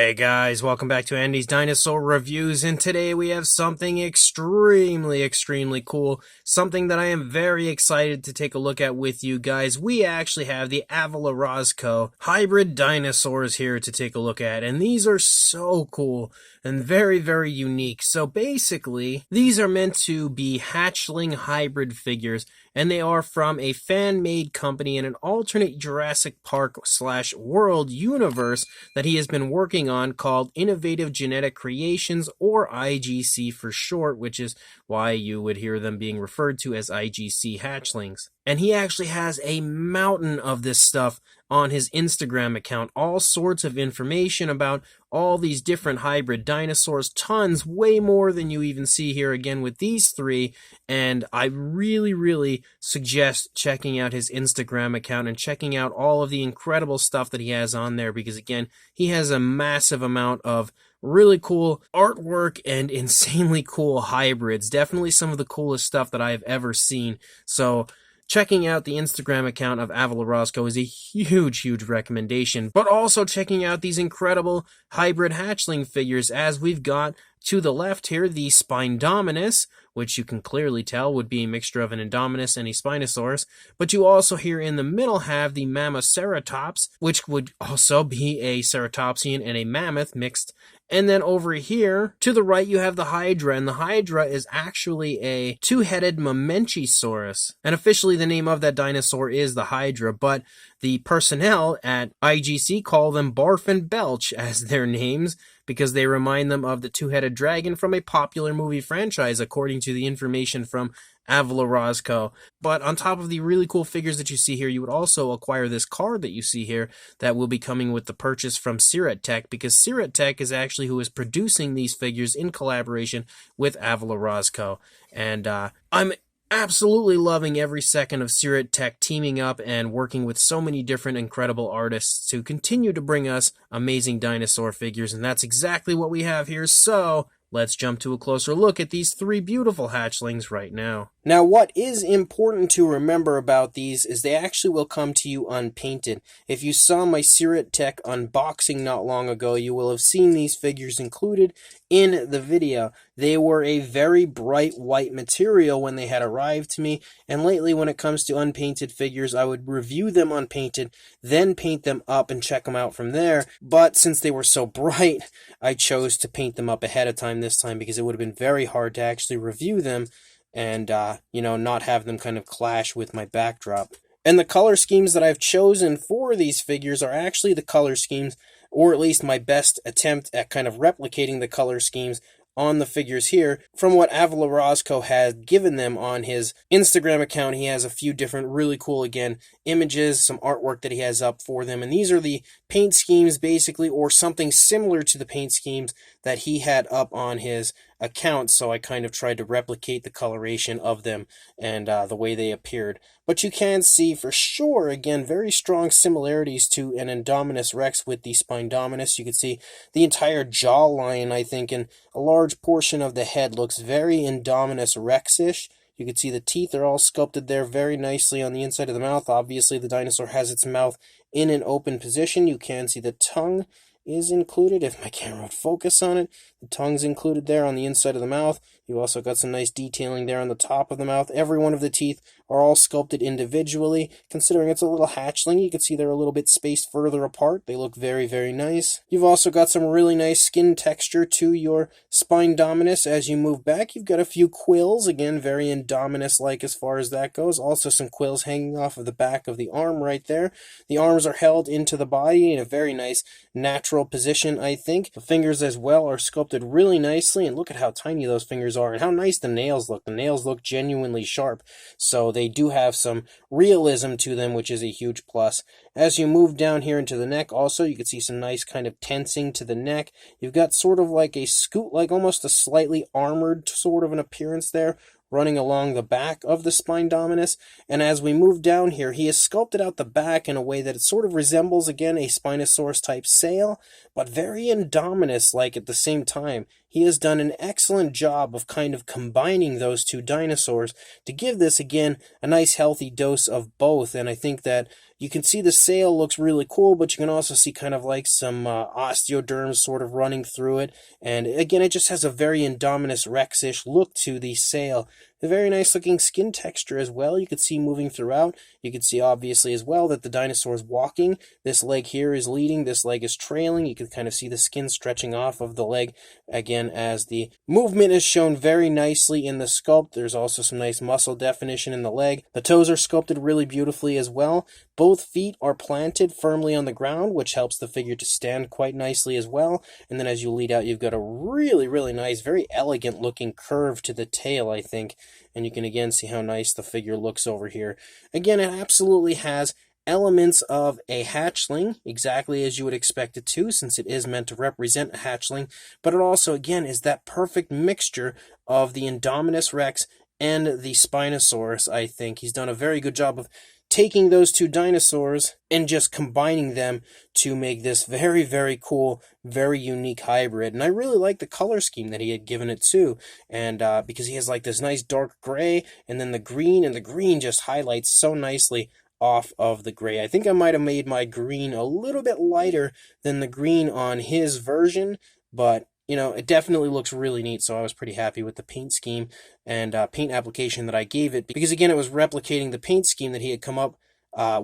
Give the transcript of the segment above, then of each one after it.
Hey guys, welcome back to Andy's Dinosaur Reviews, and today we have something extremely cool, something that I am very excited to take a look at with you guys. We actually have the Avelorozco hybrid dinosaurs here to take a look at, and these are so cool and very unique. So basically, these are meant to be hatchling hybrid figures, and they are from a fan-made company in an alternate Jurassic Park/World universe that he has been working on, called Innovative Genetic Creations, or IGC for short, which is why you would hear them being referred to as IGC hatchlings. And he actually has a mountain of this stuff on his Instagram account, all sorts of information about all these different hybrid dinosaurs, tons, way more than you even see here again with these three, and I really suggest checking out his Instagram account and checking out all of the incredible stuff that he has on there, because again, he has a massive amount of really cool artwork and insanely cool hybrids. Definitely some of the coolest stuff that I have ever seen. So checking out the Instagram account of Avelorozco is a huge recommendation, but also checking out these incredible hybrid hatchling figures, as we've got to the left here the Spindominus, which you can clearly tell would be a mixture of an Indominus and a Spinosaurus, but you also here in the middle have the Mammoceratops, which would also be a ceratopsian and a mammoth mixed. And then over here, to the right, you have the Hydra, and the Hydra is actually a two-headed Mamenchisaurus. And officially, the name of that dinosaur is the Hydra, but the personnel at IGC call them Barf and Belch as their names, because they remind them of the two-headed dragon from a popular movie franchise, according to the information from Avelorozco. But on top of the really cool figures that you see here, you would also acquire this card that you see here that will be coming with the purchase from Syrett Tech, because Syrett Tech is actually who is producing these figures in collaboration with Avelorozco. And I'm absolutely loving every second of Syrett Tech teaming up and working with so many different incredible artists to continue to bring us amazing dinosaur figures, and that's exactly what we have here. So let's jump to a closer look at these three beautiful hatchlings right now. Now, what is important to remember about these is they actually will come to you unpainted. If you saw my Syrett Tech unboxing not long ago, you will have seen these figures included in the video. They were a very bright white material when they had arrived to me, and lately when it comes to unpainted figures, I would review them unpainted, then paint them up and check them out from there. But since they were so bright, I chose to paint them up ahead of time this time, because it would have been very hard to actually review them and, not have them kind of clash with my backdrop. And the color schemes that I've chosen for these figures are actually the color schemes, or at least my best attempt at kind of replicating the color schemes on the figures here from what Avelorozco had given them on his Instagram account. He has a few different really cool, again, images, some artwork that he has up for them, and these are the paint schemes basically, or something similar to the paint schemes that he had up on his account. So I kind of tried to replicate the coloration of them and the way they appeared. But you can see for sure, again, very strong similarities to an Spindominus Rex with the Spindominus. You can see the entire jawline, I think, and a large portion of the head looks very Spindominus Rex-ish. You can see the teeth are all sculpted there very nicely on the inside of the mouth. Obviously, the dinosaur has its mouth in an open position. You can see the tongue is included, if my camera would focus on it. The tongue's included there on the inside of the mouth. You also got some nice detailing there on the top of the mouth. Every one of the teeth are all sculpted individually. Considering it's a little hatchling, you can see they're a little bit spaced further apart. They look very nice. You've also got some really nice skin texture to your Spindominus. As you move back, you've got a few quills. Again, very Indominus-like as far as that goes. Also some quills hanging off of the back of the arm right there. The arms are held into the body in a very nice natural position, I think. The fingers as well are sculpted really nicely, and look at how tiny those fingers are and how nice the nails look. The nails look genuinely sharp, so they do have some realism to them, which is a huge plus. As you move down here into the neck also, you can see some nice kind of tensing to the neck. You've got sort of like a scoot, like almost a slightly armored sort of an appearance there, running along the back of the Spindominus. And as we move down here, he has sculpted out the back in a way that it sort of resembles, again, a Spinosaurus type sail, but very Indominus-like at the same time. he has done an excellent job of kind of combining those two dinosaurs to give this, again, a nice healthy dose of both. And I think that you can see the sail looks really cool, but you can also see kind of like some osteoderms sort of running through it. And again, it just has a very Indominus Rex-ish look to the sail. A very nice looking skin texture as well. You can see moving throughout. You can see obviously as well that the dinosaur is walking. This leg here is leading, this leg is trailing. You can kind of see the skin stretching off of the leg again as the movement is shown very nicely in the sculpt. There's also some nice muscle definition in the leg. The toes are sculpted really beautifully as well. Both feet are planted firmly on the ground, which helps the figure to stand quite nicely as well. And then as you lead out, you've got a really nice, very elegant looking curve to the tail, I think. And you can again see how nice the figure looks over here. Again, it absolutely has elements of a hatchling, exactly as you would expect it to, since it is meant to represent a hatchling. But it also, again, is that perfect mixture of the Indominus Rex and the Spinosaurus, I think. He's done a very good job of taking those two dinosaurs and just combining them to make this very cool, very unique hybrid. And I really like the color scheme that he had given it too. And because he has like this nice dark gray and then the green, and the green just highlights so nicely off of the gray. I think I might have made my green a little bit lighter than the green on his version, but you know, it definitely looks really neat, so I was pretty happy with the paint scheme and paint application that I gave it, because again, it was replicating the paint scheme that he had come up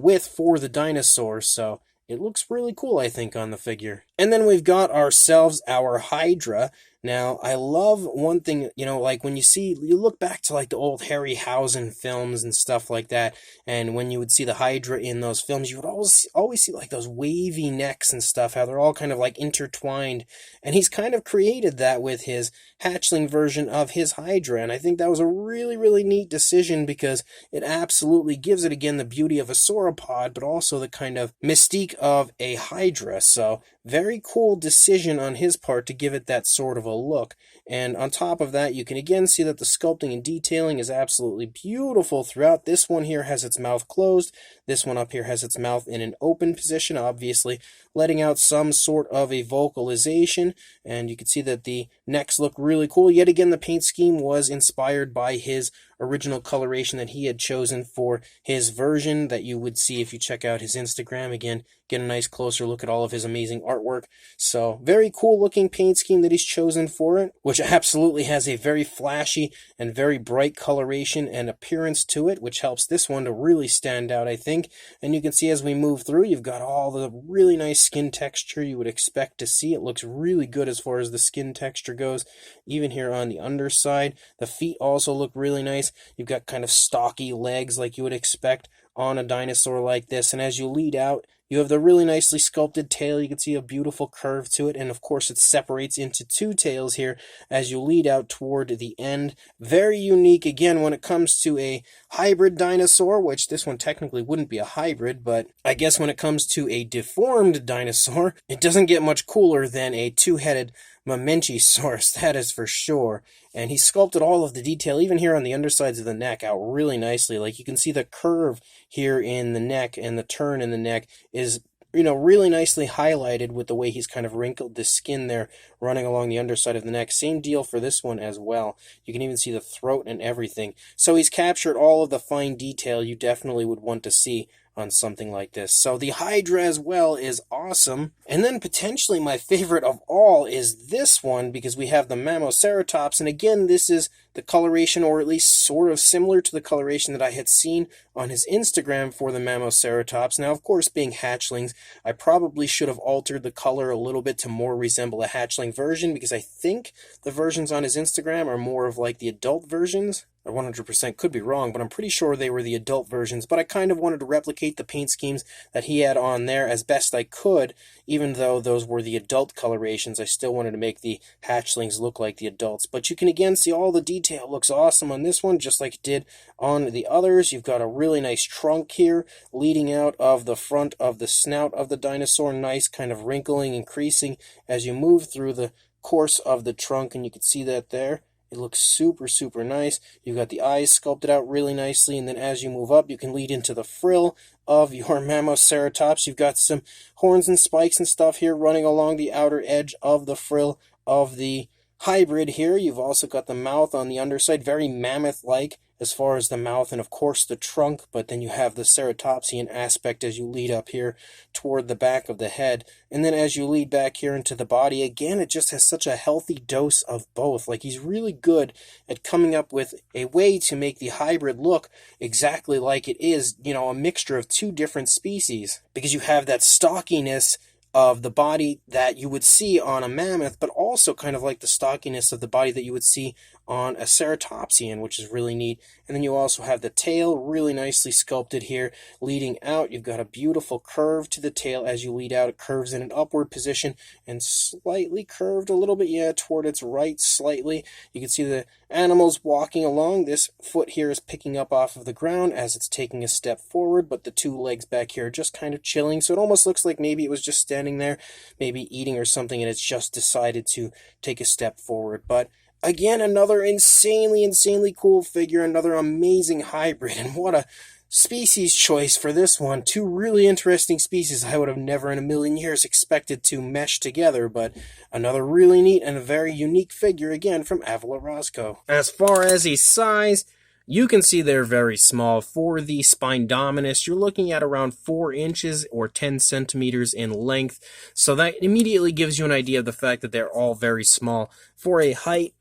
with for the dinosaur, so it looks really cool, I think, on the figure. And then we've got ourselves our Hydra. Now, I love one thing, you know, like when you look back to like the old Harryhausen films and stuff like that, and when you would see the Hydra in those films, you would always see like those wavy necks and stuff, how they're all kind of like intertwined, and he's kind of created that with his hatchling version of his Hydra, and I think that was a really neat decision, because it absolutely gives it, again, the beauty of a sauropod, but also the kind of mystique of a Hydra, so very cool decision on his part to give it that sort of a look. And on top of that, you can again see that the sculpting and detailing is absolutely beautiful throughout. This one here has its mouth closed. This one up here has its mouth in an open position, obviously letting out some sort of a vocalization. And you can see that the necks look really cool. Yet again, the paint scheme was inspired by his original coloration that he had chosen for his version that you would see if you check out his Instagram. Again, get a nice closer look at all of his amazing artwork. So very cool looking paint scheme that he's chosen for it, which absolutely has a very flashy and very bright coloration and appearance to it, which helps this one to really stand out, I think. And you can see as we move through, you've got all the really nice skin texture you would expect to see. It looks really good as far as the skin texture goes, even here on the underside. The feet also look really nice. You've got kind of stocky legs like you would expect on a dinosaur like this, and as you lead out, you have the really nicely sculpted tail. You can see a beautiful curve to it, and of course it separates into two tails here as you lead out toward the end. Very unique, again, when it comes to a hybrid dinosaur, which this one technically wouldn't be a hybrid, but I guess when it comes to a deformed dinosaur, it doesn't get much cooler than a two-headed Mamenchisaurus, that is for sure. And he sculpted all of the detail, even here on the undersides of the neck, out really nicely. Like you can see the curve here in the neck, and the turn in the neck is, you know, really nicely highlighted with the way he's kind of wrinkled the skin there running along the underside of the neck. Same deal for this one as well. You can even see the throat and everything. So he's captured all of the fine detail you definitely would want to see on something like this. So the Hydra as well is awesome. And then potentially my favorite of all is this one, because we have the Mammoceratops, and again, this is the coloration, or at least sort of similar to the coloration that I had seen on his Instagram for the Mammoceratops. Now, of course, being hatchlings, I probably should have altered the color a little bit to more resemble a hatchling version, because I think the versions on his Instagram are more of like the adult versions. I 100% could be wrong, but I'm pretty sure they were the adult versions. But I kind of wanted to replicate the paint schemes that he had on there as best I could. Even though those were the adult colorations, I still wanted to make the hatchlings look like the adults. But you can again see all the detail looks awesome on this one, just like it did on the others. You've got a really nice trunk here leading out of the front of the snout of the dinosaur. Nice kind of wrinkling and creasing as you move through the course of the trunk, and you can see that there. It looks super nice. You've got the eyes sculpted out really nicely, and then as you move up, you can lead into the frill of your Mammoceratops. You've got some horns and spikes and stuff here running along the outer edge of the frill of the hybrid here. You've also got the mouth on the underside, very mammoth-like as far as the mouth and of course the trunk, but then you have the ceratopsian aspect as you lead up here toward the back of the head, and then as you lead back here into the body, again, it just has such a healthy dose of both. Like, he's really good at coming up with a way to make the hybrid look exactly like it is, you know, a mixture of two different species, because you have that stockiness of the body that you would see on a mammoth, but also kind of like the stockiness of the body that you would see on a ceratopsian, which is really neat. And then you also have the tail really nicely sculpted here, leading out. You've got a beautiful curve to the tail as you lead out. It curves in an upward position and slightly curved a little bit, yeah, toward its right slightly. You can see the animals walking along. This foot here is picking up off of the ground as it's taking a step forward, but the two legs back here are just kind of chilling. So it almost looks like maybe it was just standing there, maybe eating or something, and it's just decided to take a step forward. But again, another insanely cool figure, another amazing hybrid, and what a species choice for this one. Two really interesting species I would have never in a million years expected to mesh together, but another really neat and a very unique figure, again, from Avelorozco. As far as his size, you can see they're very small. For the Spindominus, you're looking at around 4 inches or 10 centimeters in length, so that immediately gives you an idea of the fact that they're all very small. For a height,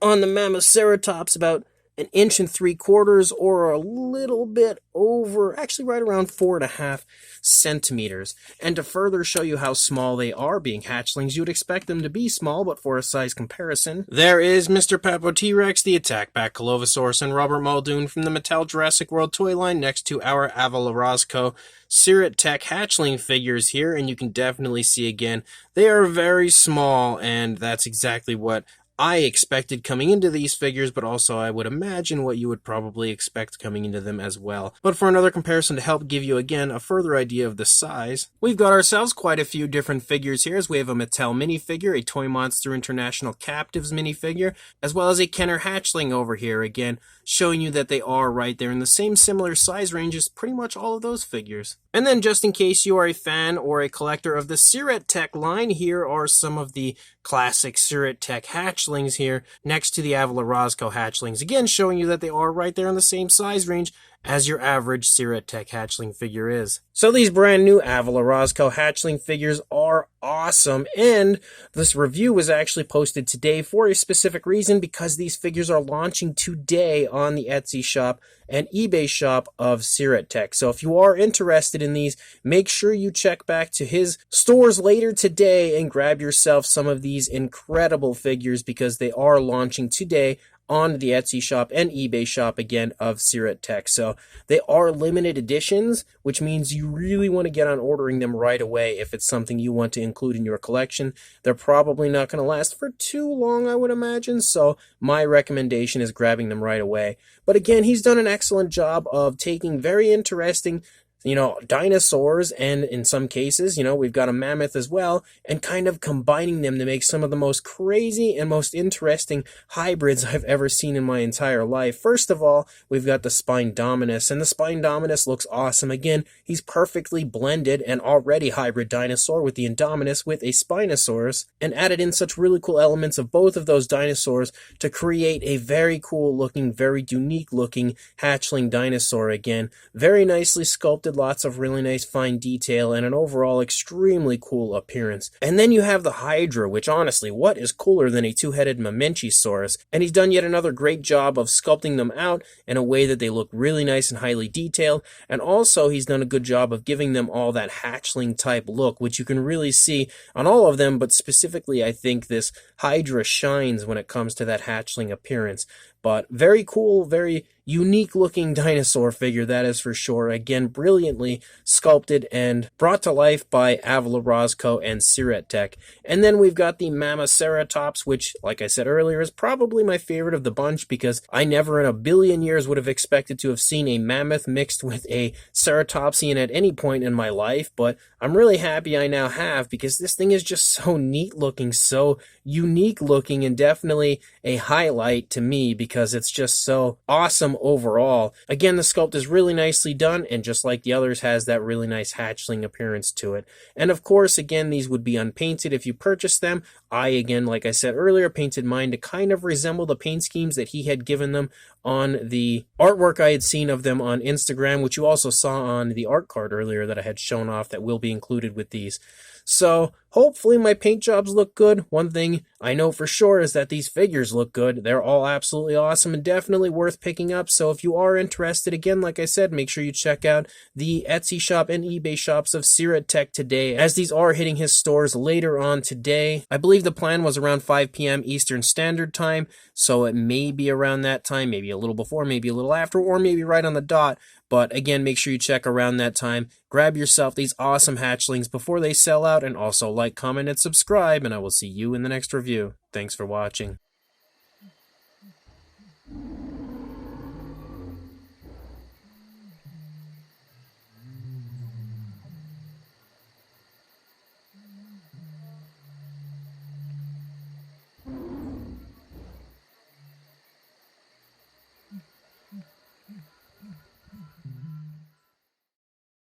on the Mammoceratops, about 1.75 inches or a little bit over, actually right around 4.5 centimeters. And to further show you how small they are, being hatchlings, you would expect them to be small, but for a size comparison, there is Mr. Papo T-Rex, the Attackback Colovosaurus, and Robert Muldoon from the Mattel Jurassic World toy line next to our Avelorozco Syrett Tech hatchling figures here, and you can definitely see again, they are very small, and that's exactly what I expected coming into these figures, but also I would imagine what you would probably expect coming into them as well. But for another comparison to help give you again a further idea of the size, we've got ourselves quite a few different figures here, as we have a Mattel minifigure, a Toy Monster International Captives minifigure, as well as a Kenner hatchling over here, again showing you that they are right there in the same similar size range as pretty much all of those figures. And then just in case you are a fan or a collector of the Syrett Tech line, here are some of the classic Syrett Tech hatchlings here next to the Avelorozco hatchlings, again showing you that they are right there in the same size range as your average Syrett Tech hatchling figure is. So these brand new Avelorozco hatchling figures are awesome, and this review was actually posted today for a specific reason, because these figures are launching today on the Etsy shop and eBay shop of Syrett Tech. So if you are interested in these, make sure you check back to his stores later today and grab yourself some of these incredible figures, because they are launching today on the Etsy shop and eBay shop again of Syrett Tech. So they are limited editions, which means you really want to get on ordering them right away if it's something you want to include in your collection. They're probably not going to last for too long, I would imagine, so my recommendation is grabbing them right away. But again, he's done an excellent job of taking very interesting dinosaurs, and in some cases, we've got a mammoth as well, and kind of combining them to make some of the most crazy and most interesting hybrids I've ever seen in my entire life. First of all, we've got the Spindominus, and the Spindominus looks awesome. Again, he's perfectly blended and already hybrid dinosaur with the Indominus with a Spinosaurus, and added in such really cool elements of both of those dinosaurs to create a very cool looking, very unique looking hatchling dinosaur. Again, very nicely sculpted, lots of really nice fine detail, and an overall extremely cool appearance. And then you have the Hydra, which honestly, what is cooler than a two-headed Mamenchisaurus? And he's done yet another great job of sculpting them out in a way that they look really nice and highly detailed, and also he's done a good job of giving them all that hatchling type look, which you can really see on all of them, but specifically I think this Hydra shines when it comes to that hatchling appearance. But very cool, very unique looking dinosaur figure, that is for sure. Again, brilliantly sculpted and brought to life by Avelorozco and Syrett Tech. And then we've got the Mammoceratops, which, like I said earlier, is probably my favorite of the bunch, because I never in a billion years would have expected to have seen a mammoth mixed with a ceratopsian at any point in my life. But I'm really happy I now have, because this thing is just so neat looking, so unique looking, and definitely a highlight to me, because because it's just so awesome overall. Again, the sculpt is really nicely done, and just like the others, has that really nice hatchling appearance to it. And of course, again, these would be unpainted if you purchase them. I, again, like I said earlier, painted mine to kind of resemble the paint schemes that he had given them on the artwork I had seen of them on Instagram, which you also saw on the art card earlier that I had shown off that will be included with these. So hopefully my paint jobs look good. One thing I know for sure is that these figures look good. They're all absolutely awesome and definitely worth picking up. So if you are interested, again, like I said, make sure you check out the Etsy shop and eBay shops of Syrett Tech today, as these are hitting his stores later on today. I believe the plan was around 5 p.m. Eastern Standard Time, so it may be around that time, maybe a little before, maybe a little after, or maybe right on the dot. But again, make sure you check around that time. Grab yourself these awesome hatchlings before they sell out, and also like, comment, and subscribe, and I will see you in the next review. Thanks for watching.